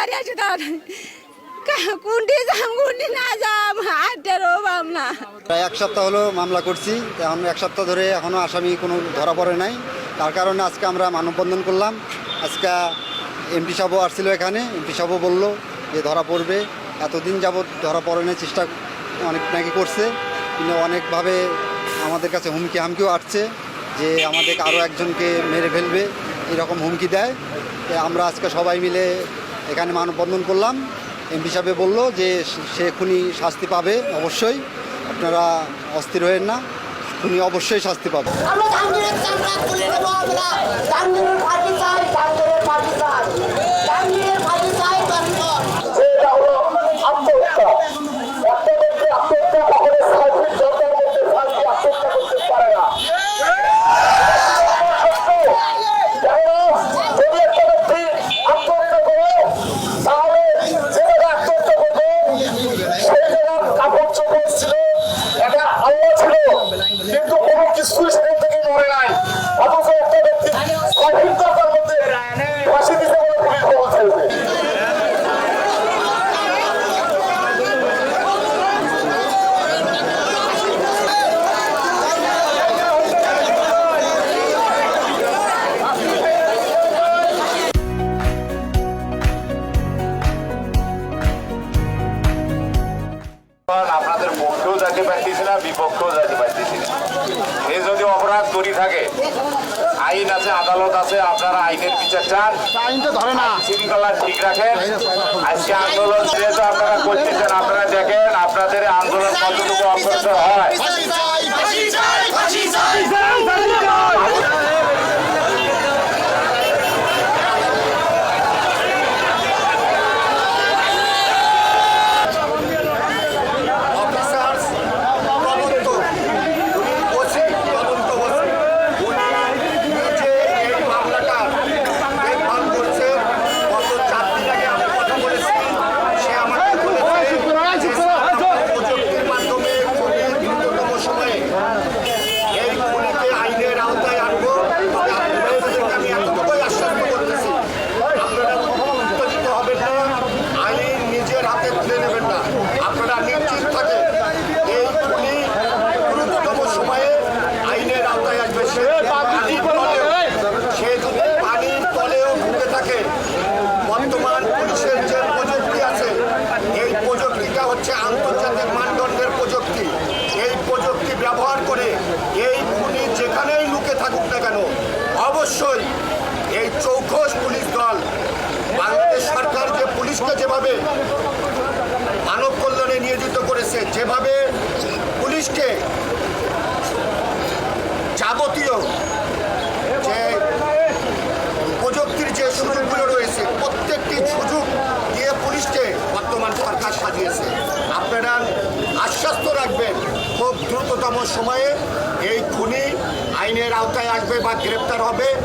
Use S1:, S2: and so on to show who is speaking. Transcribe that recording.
S1: দাঁড়িয়ে আছে তাহলে কোনটি যাম কোনটি না যাম আড্ডার অভাব না।
S2: প্রায় এক সপ্তাহ হলো মামলা করছি, এখন এক সপ্তাহ ধরে এখনও আসামি কোনো ধরা পড়ে নাই। তার কারণে আজকে আমরা মানববন্ধন করলাম। আজকে এমপি সাহেবও আসছিল এখানে, এমপি সাহেবও বললো যে ধরা পড়বে। এতদিন যাবৎ ধরা পড়ানোর চেষ্টা অনেক নাকি করছে, কিন্তু অনেকভাবে আমাদের কাছে হুমকি হামকিও আসছে যে আমাদের আরও একজনকে মেরে ফেলবে, এরকম হুমকি দেয়। আমরা আজকে সবাই মিলে এখানে মানববন্ধন করলাম। এমপি সাহেব বললো যে সে খুনি শাস্তি পাবে, অবশ্যই আপনারা অস্থির হয়েন না, খুনি অবশ্যই শাস্তি পাবে।
S3: কিন্তু কোনো কিছুই সেখান থেকে মরে নাই, অথচ একটা ব্যক্তি স্বাধীনতার মধ্যে ফাঁসি দিতে বলে পুলিশ খবর ফেলবে।
S4: আপনাদের পক্ষেও যাইতে পারতেছি না, বিপক্ষেও যাইতে পারতেছি না। এ যদি অপরাধ করি থাকে, আইন আছে, আদালত আছে, আপনারা আইনের বিচার চান, শৃঙ্খলা ঠিক রাখেন। আজকে আন্দোলন যেহেতু আপনারা করতেছেন, আপনারা দেখেন আপনাদের আন্দোলন কতটুকু অগ্রসর হয়। আপনারা নিশ্চিত থাকে এই খুনি গুরুত্বতম সময়ে আইনের আওতায় আসবে। সে যদি পানির তলেও ঢুকে থাকে, বর্তমান পুলিশের যে প্রযুক্তি আছে, এই প্রযুক্তিটা হচ্ছে আন্তর্জাতিক মানদণ্ডের প্রযুক্তি। এই প্রযুক্তি ব্যবহার করে এই খুনি যেখানেই লুকে থাকুক না কেন, অবশ্যই এই চৌখস পুলিশ দল, বাংলাদেশ সরকার যে পুলিশকে যেভাবে মানব কল্যাণে নিয়োজিত করেছে, যেভাবে পুলিশকে যাবতীয় যে প্রযুক্তির যে সুযোগগুলো রয়েছে, প্রত্যেকটি সুযোগ দিয়ে পুলিশকে বর্তমান সরকার সাজিয়েছে। আপনারা আশ্বস্ত রাখবেন খুব দ্রুততম সময়ে এই খুনি আইনের আওতায় আসবে বা গ্রেপ্তার হবে।